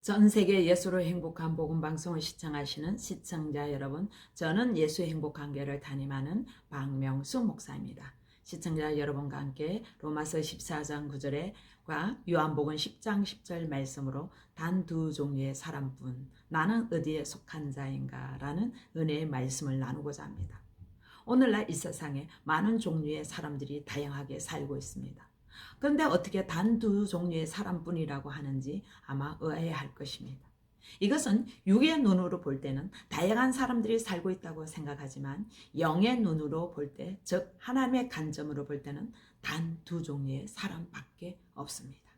전 세계 예수로 행복한 복음 방송을 시청하시는 시청자 여러분, 저는 예수 행복한 교회를 담임하는 박명수 목사입니다. 시청자 여러분과 함께 로마서 14장 9절과 요한복음 10장 10절 말씀으로 단 두 종류의 사람뿐 나는 어디에 속한 자인가 라는 은혜의 말씀을 나누고자 합니다. 오늘날 이 세상에 많은 종류의 사람들이 다양하게 살고 있습니다. 그런데 어떻게 단 두 종류의 사람뿐이라고 하는지 아마 의아해할 것입니다. 이것은 육의 눈으로 볼 때는 다양한 사람들이 살고 있다고 생각하지만 영의 눈으로 볼 때, 즉 하나님의 관점으로 볼 때는 단 두 종류의 사람밖에 없습니다.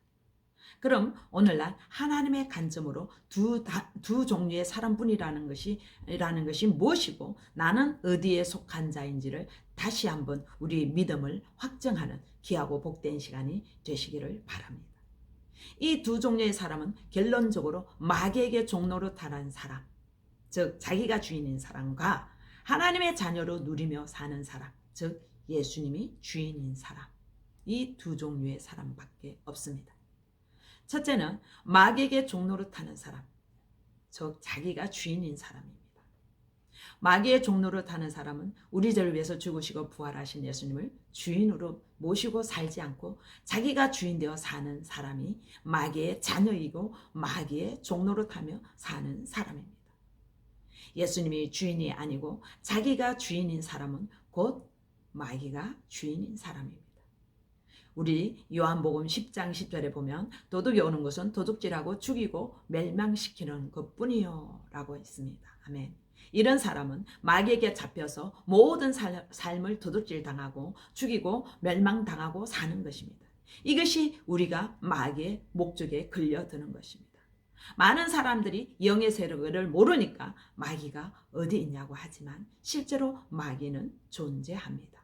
그럼 오늘날 하나님의 관점으로 두 종류의 사람뿐이라는 것이 무엇이고 나는 어디에 속한 자인지를 다시 한번 우리 믿음을 확정하는 귀하고 복된 시간이 되시기를 바랍니다. 이 두 종류의 사람은 결론적으로 마귀에게 종로로 타는 사람, 즉 자기가 주인인 사람과 하나님의 자녀로 누리며 사는 사람, 즉 예수님이 주인인 사람, 이 두 종류의 사람밖에 없습니다. 첫째는 마귀에게 종로로 타는 사람, 즉 자기가 주인인 사람입니다. 마귀의 종로로 타는 사람은 우리 죄를 위해서 죽으시고 부활하신 예수님을 주인으로 모시고 살지 않고 자기가 주인 되어 사는 사람이 마귀의 자녀이고 마귀의 종로로 타며 사는 사람입니다. 예수님이 주인이 아니고 자기가 주인인 사람은 곧 마귀가 주인인 사람입니다. 우리 요한복음 10장 10절에 보면 도둑이 오는 것은 도둑질하고 죽이고 멸망시키는 것뿐이요 라고 했습니다. 아멘. 이런 사람은 마귀에게 잡혀서 모든 삶을 도둑질 당하고 죽이고 멸망당하고 사는 것입니다. 이것이 우리가 마귀의 목적에 끌려드는 것입니다. 많은 사람들이 영의 세력을 모르니까 마귀가 어디 있냐고 하지만 실제로 마귀는 존재합니다.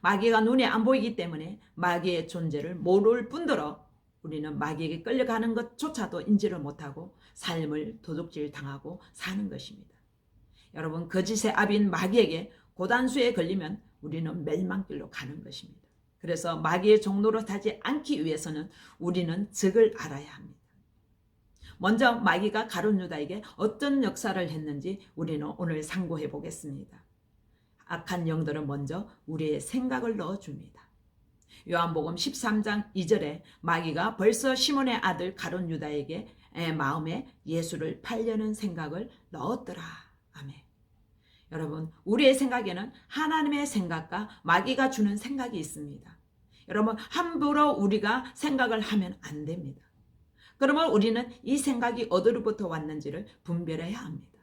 마귀가 눈에 안 보이기 때문에 마귀의 존재를 모를 뿐더러 우리는 마귀에게 끌려가는 것조차도 인지를 못하고 삶을 도둑질 당하고 사는 것입니다. 여러분, 거짓의 아비인 마귀에게 고단수에 걸리면 우리는 멸망길로 가는 것입니다. 그래서 마귀의 종로로 타지 않기 위해서는 우리는 적을 알아야 합니다. 먼저 마귀가 가룟 유다에게 어떤 역사를 했는지 우리는 오늘 상고해 보겠습니다. 악한 영들은 먼저 우리의 생각을 넣어줍니다. 요한복음 13장 2절에 마귀가 벌써 시몬의 아들 가룟 유다에게 마음에 예수를 팔려는 생각을 넣었더라. 아멘. 여러분, 우리의 생각에는 하나님의 생각과 마귀가 주는 생각이 있습니다. 여러분, 함부로 우리가 생각을 하면 안 됩니다. 그러면 우리는 이 생각이 어디로부터 왔는지를 분별해야 합니다.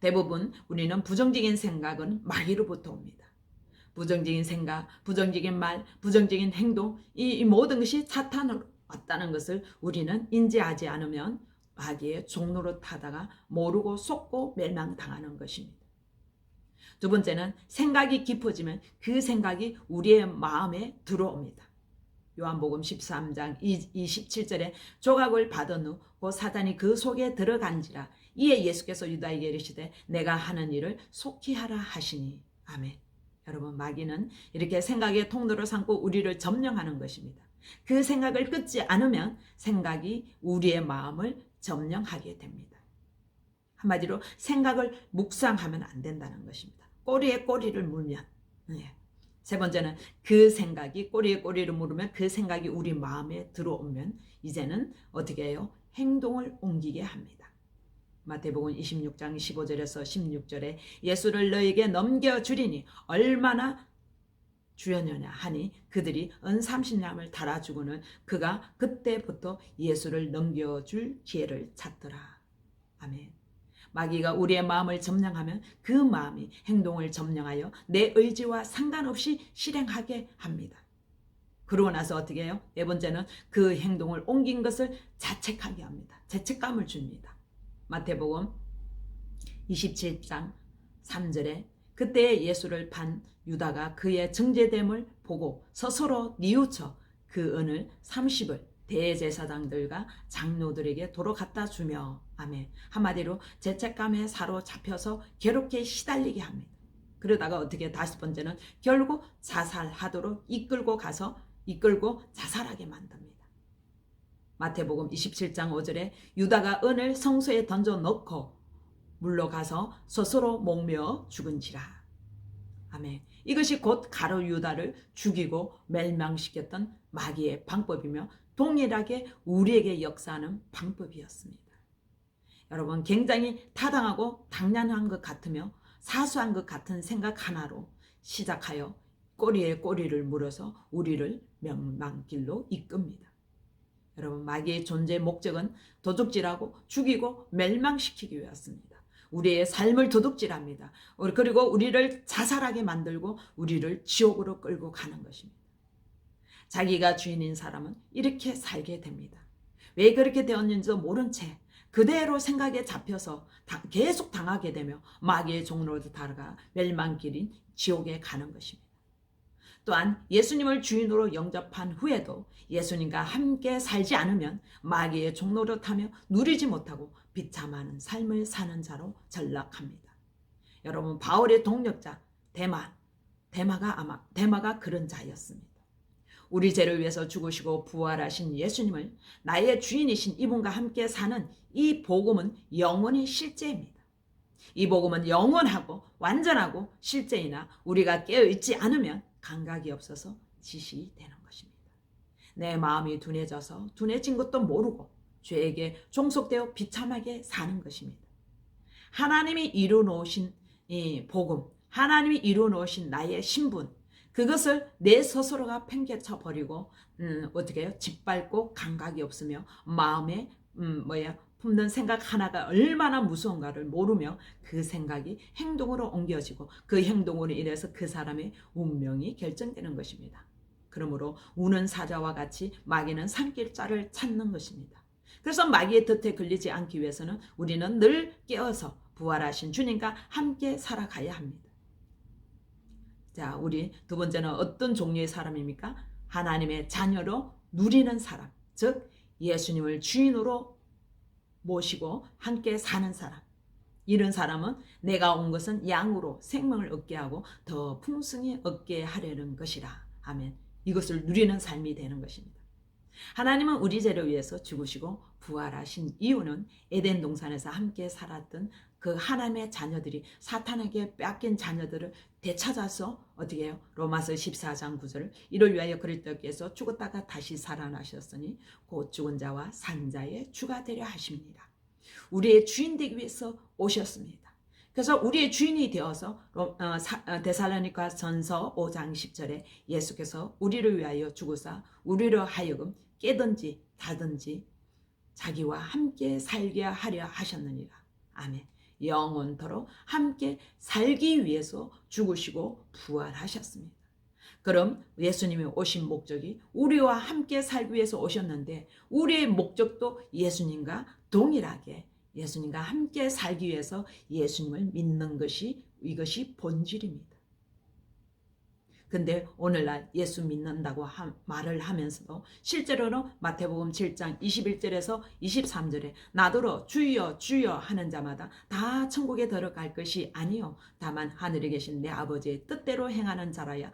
대부분 우리는 부정적인 생각은 마귀로부터 옵니다. 부정적인 생각, 부정적인 말, 부정적인 행동, 이 모든 것이 사탄으로 왔다는 것을 우리는 인지하지 않으면 마귀의 종로로 타다가 모르고 속고 멸망당하는 것입니다. 두 번째는 생각이 깊어지면 그 생각이 우리의 마음에 들어옵니다. 요한복음 13장 27절에 조각을 받은 후 그 사단이 그 속에 들어간지라 이에 예수께서 유다에게 이르시되 내가 하는 일을 속히 하라 하시니. 아멘. 여러분, 마귀는 이렇게 생각의 통로를 삼고 우리를 점령하는 것입니다. 그 생각을 끊지 않으면 생각이 우리의 마음을 점령하게 됩니다. 한마디로 생각을 묵상하면 안 된다는 것입니다. 꼬리에 꼬리를 물면. 세 번째는 그 생각이 꼬리에 꼬리를 물으면 그 생각이 우리 마음에 들어오면 이제는 어떻게 해요? 행동을 옮기게 합니다. 마태복음 26장 15절에서 16절에 예수를 너에게 넘겨주리니 얼마나 주였느냐 하니 그들이 은 30냥을 달아주고는 그가 그때부터 예수를 넘겨줄 기회를 찾더라. 아멘. 마귀가 우리의 마음을 점령하면 그 마음이 행동을 점령하여 내 의지와 상관없이 실행하게 합니다. 그러고 나서 어떻게 해요? 네 번째는 그 행동을 옮긴 것을 자책하게 합니다. 죄책감을 줍니다. 마태복음 27장 3절에 그때 예수를 판 유다가 그의 정죄됨을 보고 스스로 뉘우쳐 그 은을 30을 대제사장들과 장로들에게 도로 갖다 주며. 아멘. 한마디로 죄책감에 사로잡혀서 괴롭게 시달리게 합니다. 그러다가 어떻게 다섯 번째는 결국 자살하도록 이끌고 자살하게 만듭니다. 마태복음 27장 5절에 유다가 은을 성소에 던져 넣고 물러가서 스스로 목매어 죽은지라. 아멘. 이것이 곧 가룟 유다를 죽이고 멸망시켰던 마귀의 방법이며 동일하게 우리에게 역사하는 방법이었습니다. 여러분, 굉장히 타당하고 당연한 것 같으며 사소한 것 같은 생각 하나로 시작하여 꼬리에 꼬리를 물어서 우리를 멸망길로 이끕니다. 여러분, 마귀의 존재 목적은 도둑질하고 죽이고 멸망시키기 위해서입니다. 우리의 삶을 도둑질합니다. 그리고 우리를 자살하게 만들고 우리를 지옥으로 끌고 가는 것입니다. 자기가 주인인 사람은 이렇게 살게 됩니다. 왜 그렇게 되었는지도 모른 채 그대로 생각에 잡혀서 계속 당하게 되며 마귀의 종로로 다가가 멸망길인 지옥에 가는 것입니다. 또한 예수님을 주인으로 영접한 후에도 예수님과 함께 살지 않으면 마귀의 종로로 타며 누리지 못하고 비참한 삶을 사는 자로 전락합니다. 여러분, 바울의 동력자 데마가 그런 자였습니다. 우리 죄를 위해서 죽으시고 부활하신 예수님을 나의 주인이신 이분과 함께 사는 이 복음은 영원히 실제입니다. 이 복음은 영원하고 완전하고 실제이나 우리가 깨어있지 않으면 감각이 없어서 지시되는 것입니다. 내 마음이 둔해져서 둔해진 것도 모르고 죄에게 종속되어 비참하게 사는 것입니다. 하나님이 이루어놓으신 이 복음, 하나님이 이루어놓으신 나의 신분, 그것을 내 스스로가 팽개쳐 버리고 어떻게 해요? 짓밟고 감각이 없으며 마음에 품는 생각 하나가 얼마나 무서운가를 모르며 그 생각이 행동으로 옮겨지고 그 행동으로 인해서 그 사람의 운명이 결정되는 것입니다. 그러므로 우는 사자와 같이 마귀는 산길자를 찾는 것입니다. 그래서 마귀의 덫에 걸리지 않기 위해서는 우리는 늘 깨어서 부활하신 주님과 함께 살아가야 합니다. 자, 우리 두 번째는 어떤 종류의 사람입니까? 하나님의 자녀로 누리는 사람, 즉 예수님을 주인으로 모시고 함께 사는 사람. 이런 사람은 내가 온 것은 양으로 생명을 얻게 하고 더 풍성히 얻게 하려는 것이라. 아멘. 이것을 누리는 삶이 되는 것입니다. 하나님은 우리 죄를 위해서 죽으시고 부활하신 이유는 에덴 동산에서 함께 살았던 그 하나님의 자녀들이 사탄에게 뺏긴 자녀들을 되찾아서 어떻게 해요? 로마서 14장 9절 이를 위하여 그리스도께서 죽었다가 다시 살아나셨으니 곧 죽은 자와 산 자의 주가 되려 하십니다. 우리의 주인 되기 위해서 오셨습니다. 그래서 우리의 주인이 되어서 데살로니가 전서 5장 10절에 예수께서 우리를 위하여 죽으사 우리로 하여금 깨든지 자든지 자기와 함께 살게 하려 하셨느니라. 아멘. 영원토록 함께 살기 위해서 죽으시고 부활하셨습니다. 그럼 예수님이 오신 목적이 우리와 함께 살기 위해서 오셨는데 우리의 목적도 예수님과 동일하게 예수님과 함께 살기 위해서 예수님을 믿는 것이 이것이 본질입니다. 근데 오늘날 예수 믿는다고 말을 하면서도 실제로는 마태복음 7장 21절에서 23절에 나더러 주여 주여 하는 자마다 다 천국에 들어갈 것이 아니요 다만 하늘에 계신 내 아버지의 뜻대로 행하는 자라야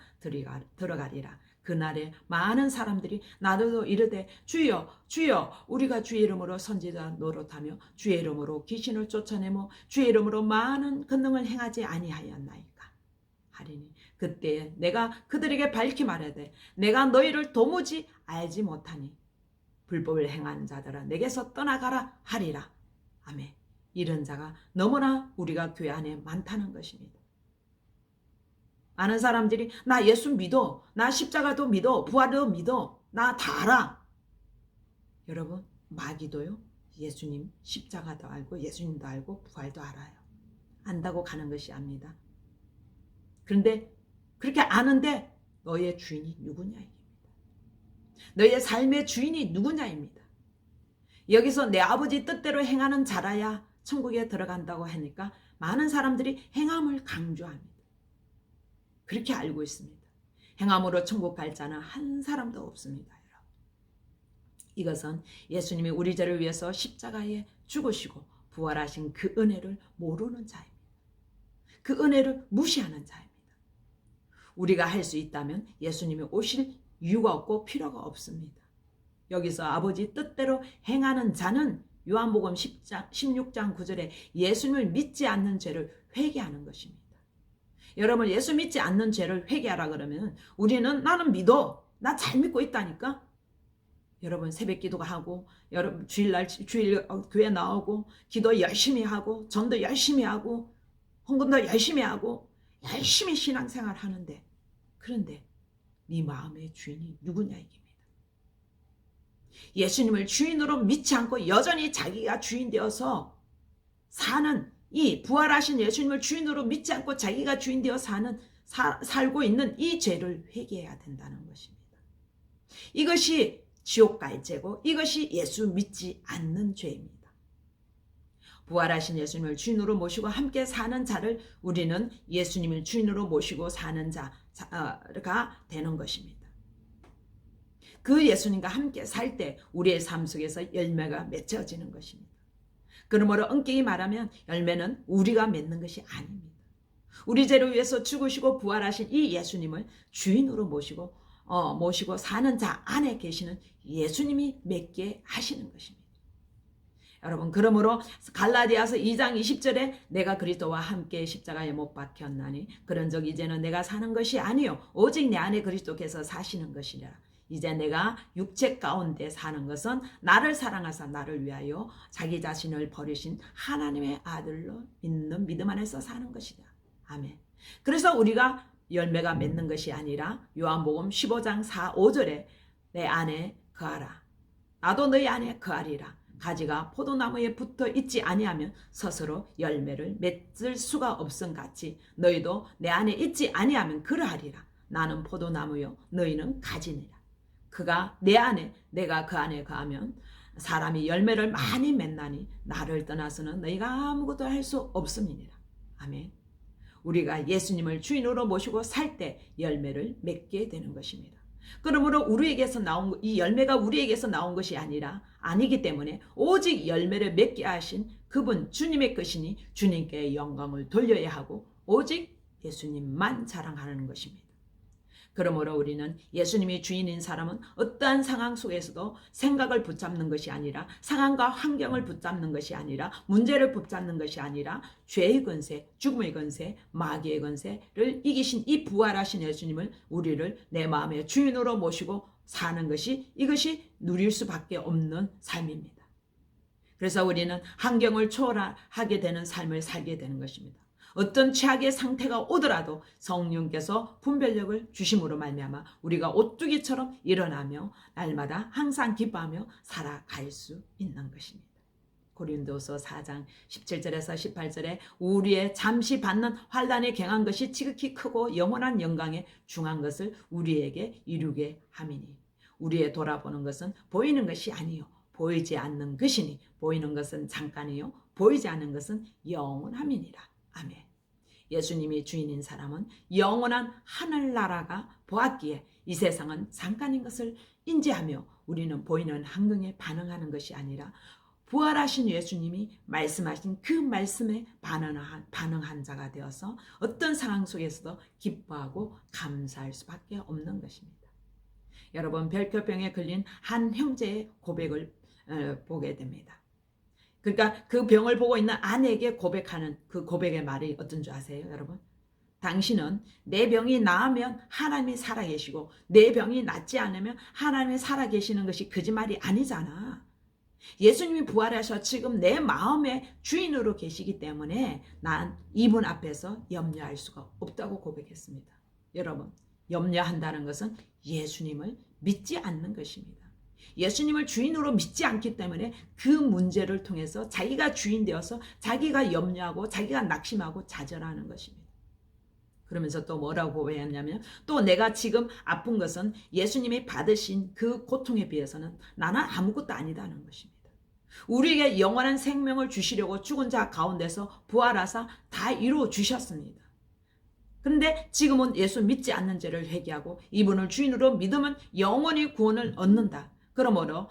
들어가리라. 그날에 많은 사람들이 나더러 이르되 주여 주여 우리가 주의 이름으로 선지자 노릇하며 주의 이름으로 귀신을 쫓아내며 주의 이름으로 많은 권능을 행하지 아니하였나이까 하리니 그때 내가 그들에게 밝히 말하되 내가 너희를 도무지 알지 못하니 불법을 행하는 자들아 내게서 떠나가라 하리라. 아멘. 이런 자가 너무나 우리가 교회 안에 많다는 것입니다. 많은 사람들이 나 예수 믿어, 나 십자가도 믿어, 부활도 믿어, 나 다 알아. 여러분, 마귀도요 예수님 십자가도 알고 예수님도 알고 부활도 알아요. 안다고 가는 것이 압니다. 그런데 그렇게 아는데 너의 주인이 누구냐입니다. 너의 삶의 주인이 누구냐입니다. 여기서 내 아버지 뜻대로 행하는 자라야 천국에 들어간다고 하니까 많은 사람들이 행함을 강조합니다. 그렇게 알고 있습니다. 행함으로 천국 갈 자는 한 사람도 없습니다. 여러분. 이것은 예수님이 우리 죄를 위해서 십자가에 죽으시고 부활하신 그 은혜를 모르는 자입니다. 그 은혜를 무시하는 자입니다. 우리가 할 수 있다면 예수님이 오실 이유가 없고 필요가 없습니다. 여기서 아버지 뜻대로 행하는 자는 요한복음 16장 9절에 예수님을 믿지 않는 죄를 회개하는 것입니다. 여러분, 예수 믿지 않는 죄를 회개하라 그러면 우리는 나는 믿어. 나 잘 믿고 있다니까. 여러분, 새벽 기도가 하고, 여러분 주일 교회 나오고, 기도 열심히 하고, 전도 열심히 하고, 헌금도 열심히 하고, 열심히 신앙생활 하는데, 그런데 네 마음의 주인이 누구냐 이깁니다. 예수님을 주인으로 믿지 않고 여전히 자기가 주인 되어서 사는, 이 부활하신 예수님을 주인으로 믿지 않고 자기가 주인 되어 살고 있는 이 죄를 회개해야 된다는 것입니다. 이것이 지옥 갈 죄고, 이것이 예수 믿지 않는 죄입니다. 부활하신 예수님을 주인으로 모시고 함께 사는 자를 우리는 예수님을 주인으로 모시고 사는 자가 되는 것입니다. 그 예수님과 함께 살 때 우리의 삶 속에서 열매가 맺혀지는 것입니다. 그러므로 엄격히 말하면 열매는 우리가 맺는 것이 아닙니다. 우리 죄를 위해서 죽으시고 부활하신 이 예수님을 주인으로 모시고 사는 자 안에 계시는 예수님이 맺게 하시는 것입니다. 여러분, 그러므로 갈라디아서 2장 20절에 내가 그리스도와 함께 십자가에 못 박혔나니 그런즉 이제는 내가 사는 것이 아니요 오직 내 안에 그리스도께서 사시는 것이라. 이제 내가 육체 가운데 사는 것은 나를 사랑하사 나를 위하여 자기 자신을 버리신 하나님의 아들로 있는 믿음 안에서 사는 것이다. 아멘. 그래서 우리가 열매가 맺는 것이 아니라 요한복음 15장 4, 5절에 내 안에 거하라. 나도 너희 안에 거하리라. 가지가 포도나무에 붙어 있지 아니하면 스스로 열매를 맺을 수가 없음 같이 너희도 내 안에 있지 아니하면 그러하리라. 나는 포도나무요 너희는 가지니라. 그가 내 안에 내가 그 안에 거하면 사람이 열매를 많이 맺나니 나를 떠나서는 너희가 아무것도 할 수 없음이니라. 아멘. 우리가 예수님을 주인으로 모시고 살 때 열매를 맺게 되는 것입니다. 그러므로 우리에게서 나온 이 열매가 우리에게서 나온 것이 아니기 때문에 오직 열매를 맺게 하신 그분 주님의 것이니 주님께 영광을 돌려야 하고 오직 예수님만 자랑하는 것입니다. 그러므로 우리는 예수님이 주인인 사람은 어떠한 상황 속에서도 생각을 붙잡는 것이 아니라 상황과 환경을 붙잡는 것이 아니라 문제를 붙잡는 것이 아니라 죄의 권세, 죽음의 권세, 마귀의 권세를 이기신 이 부활하신 예수님을 우리를 내 마음의 주인으로 모시고 사는 것이 이것이 누릴 수밖에 없는 삶입니다. 그래서 우리는 환경을 초월하게 되는 삶을 살게 되는 것입니다. 어떤 최악의 상태가 오더라도 성령께서 분별력을 주심으로 말미암아 우리가 오뚜기처럼 일어나며 날마다 항상 기뻐하며 살아갈 수 있는 것입니다. 고린도서 4장 17절에서 18절에 우리의 잠시 받는 환난에 경한 것이 지극히 크고 영원한 영광에 중한 것을 우리에게 이루게 함이니 우리의 돌아보는 것은 보이는 것이 아니요 보이지 않는 것이니 보이는 것은 잠깐이요 보이지 않는 것은 영원함이니라. 아멘. 예수님이 주인인 사람은 영원한 하늘나라가 보았기에 이 세상은 잠깐인 것을 인지하며 우리는 보이는 환경에 반응하는 것이 아니라 부활하신 예수님이 말씀하신 그 말씀에 반응한 자가 되어서 어떤 상황 속에서도 기뻐하고 감사할 수밖에 없는 것입니다. 여러분, 별표병에 걸린 한 형제의 고백을 보게 됩니다. 그러니까 그 병을 보고 있는 아내에게 고백하는 그 고백의 말이 어떤 줄 아세요, 여러분? 당신은 내 병이 나으면 하나님이 살아계시고 내 병이 낫지 않으면 하나님이 살아계시는 것이 거짓말이 아니잖아. 예수님이 부활하셔 지금 내 마음의 주인으로 계시기 때문에 난 이분 앞에서 염려할 수가 없다고 고백했습니다. 여러분, 염려한다는 것은 예수님을 믿지 않는 것입니다. 예수님을 주인으로 믿지 않기 때문에 그 문제를 통해서 자기가 주인 되어서 자기가 염려하고 자기가 낙심하고 좌절하는 것입니다. 그러면서 또 뭐라고 고백했냐면 또 내가 지금 아픈 것은 예수님이 받으신 그 고통에 비해서는 나는 아무것도 아니다는 것입니다. 우리에게 영원한 생명을 주시려고 죽은 자 가운데서 부활하사 다 이루어 주셨습니다. 그런데 지금은 예수 믿지 않는 죄를 회개하고 이분을 주인으로 믿으면 영원히 구원을 얻는다. 그러므로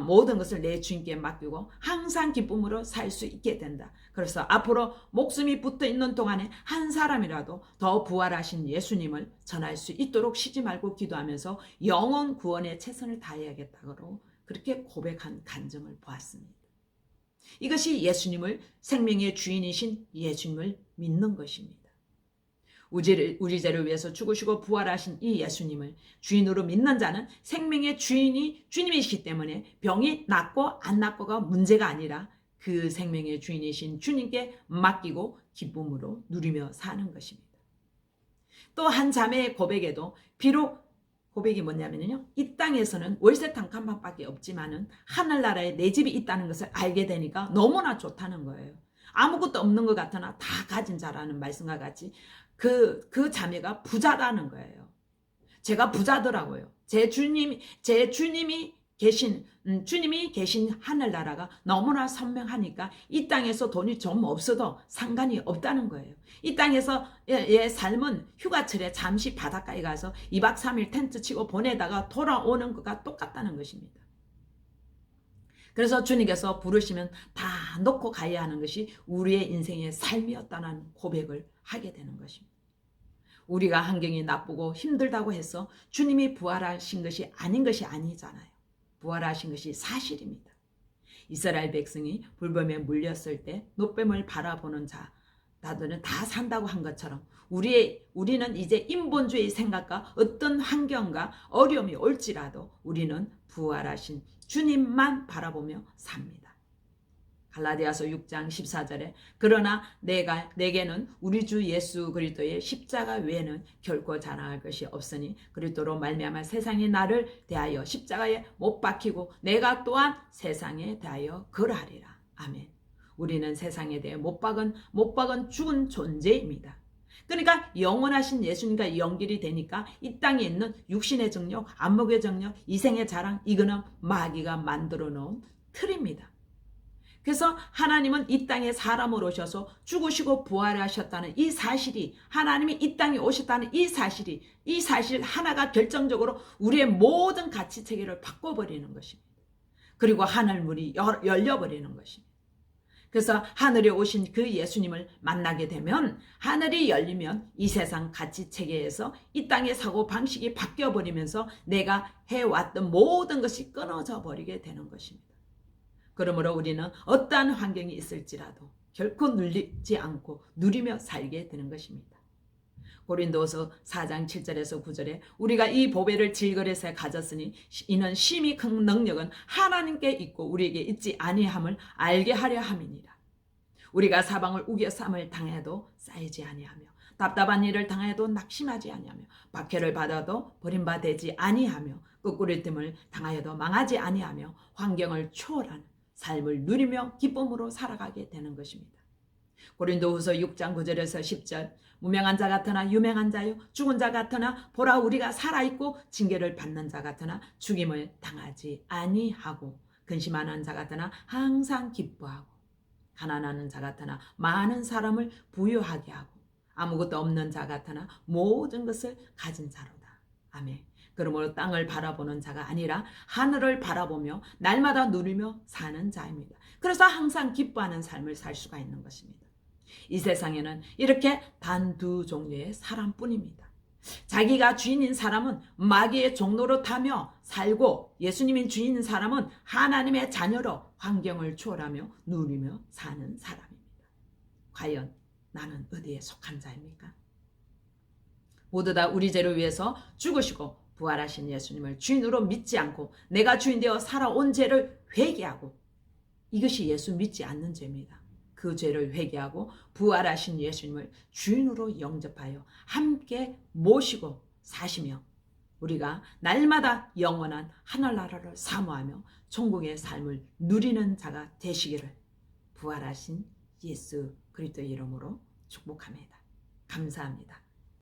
모든 것을 내 주인께 맡기고 항상 기쁨으로 살 수 있게 된다. 그래서 앞으로 목숨이 붙어 있는 동안에 한 사람이라도 더 부활하신 예수님을 전할 수 있도록 쉬지 말고 기도하면서 영원 구원에 최선을 다해야겠다고 그렇게 고백한 간증을 보았습니다. 이것이 예수님을 생명의 주인이신 예수님을 믿는 것입니다. 우리 죄를 위해서 죽으시고 부활하신 이 예수님을 주인으로 믿는 자는 생명의 주인이 주님이시기 때문에 병이 낫고 안 낫고가 문제가 아니라 그 생명의 주인이신 주님께 맡기고 기쁨으로 누리며 사는 것입니다. 또 한 자매의 고백에도 비록 고백이 뭐냐면요, 이 땅에서는 월세 단칸방밖에 없지만은 하늘나라에 내 집이 있다는 것을 알게 되니까 너무나 좋다는 거예요. 아무것도 없는 것 같으나 다 가진 자라는 말씀과 같이 그 자매가 부자라는 거예요. 제가 부자더라고요. 제 주님이 계신 하늘나라가 너무나 선명하니까 이 땅에서 돈이 좀 없어도 상관이 없다는 거예요. 이 땅에서의 삶은 휴가철에 잠시 바닷가에 가서 2박 3일 텐트 치고 보내다가 돌아오는 것과 똑같다는 것입니다. 그래서 주님께서 부르시면 다 놓고 가야 하는 것이 우리의 인생의 삶이었다는 고백을 하게 되는 것입니다. 우리가 환경이 나쁘고 힘들다고 해서 주님이 부활하신 것이 아닌 것이 아니잖아요. 부활하신 것이 사실입니다. 이스라엘 백성이 불뱀에 물렸을 때 노뱀을 바라보는 자들은 다 산다고 한 것처럼 우리는 이제 인본주의 생각과 어떤 환경과 어려움이 올지라도 우리는 부활하신 주님만 바라보며 삽니다. 갈라디아서 6장 14절에 그러나 내게는 우리 주 예수 그리스도의 십자가 외에는 결코 자랑할 것이 없으니 그리스도로 말미암아 세상이 나를 대하여 십자가에 못 박히고 내가 또한 세상에 대하여 그러하리라. 아멘. 우리는 세상에 대해 못 박은 죽은 존재입니다. 그러니까 영원하신 예수님과 연결이 되니까 이 땅에 있는 육신의 정욕, 안목의 정욕, 이생의 자랑, 이거는 마귀가 만들어 놓은 틀입니다. 그래서 하나님은 이 땅에 사람으로 오셔서 죽으시고 부활하셨다는 이 사실이, 하나님이 이 땅에 오셨다는 이 사실 하나가 결정적으로 우리의 모든 가치 체계를 바꿔버리는 것입니다. 그리고 하늘문이 열려버리는 것입니다. 그래서 하늘에 오신 그 예수님을 만나게 되면, 하늘이 열리면 이 세상 가치 체계에서 이 땅의 사고 방식이 바뀌어버리면서 내가 해왔던 모든 것이 끊어져 버리게 되는 것입니다. 그러므로 우리는 어떠한 환경이 있을지라도 결코 눌리지 않고 누리며 살게 되는 것입니다. 고린도서 4장 7절에서 9절에 우리가 이 보배를 질그릇에 가졌으니 이는 심히 큰 능력은 하나님께 있고 우리에게 있지 아니함을 알게 하려 함이니라. 우리가 사방을 우겨 삼을 당해도 쌓이지 아니하며 답답한 일을 당해도 낙심하지 아니하며 박해를 받아도 버림받지 아니하며 끄꾸리뜸을 당하여도 망하지 아니하며 환경을 초월하는 삶을 누리며 기쁨으로 살아가게 되는 것입니다. 고린도후서 6장 9절에서 10절 무명한 자 같으나 유명한 자요 죽은 자 같으나 보라 우리가 살아있고 징계를 받는 자 같으나 죽임을 당하지 아니하고 근심하는 자 같으나 항상 기뻐하고 가난하는 자 같으나 많은 사람을 부유하게 하고 아무것도 없는 자 같으나 모든 것을 가진 자로다. 아멘. 그러므로 땅을 바라보는 자가 아니라 하늘을 바라보며 날마다 누리며 사는 자입니다. 그래서 항상 기뻐하는 삶을 살 수가 있는 것입니다. 이 세상에는 이렇게 단 두 종류의 사람뿐입니다. 자기가 주인인 사람은 마귀의 종로로 타며 살고 예수님이 주인인 사람은 하나님의 자녀로 환경을 초월하며 누리며 사는 사람입니다. 과연 나는 어디에 속한 자입니까? 모두 다 우리 죄를 위해서 죽으시고 부활하신 예수님을 주인으로 믿지 않고 내가 주인 되어 살아온 죄를 회개하고, 이것이 예수 믿지 않는 죄입니다. 그 죄를 회개하고 부활하신 예수님을 주인으로 영접하여 함께 모시고 사시며 우리가 날마다 영원한 하늘나라를 사모하며 천국의 삶을 누리는 자가 되시기를 부활하신 예수 그리스도의 이름으로 축복합니다. 감사합니다.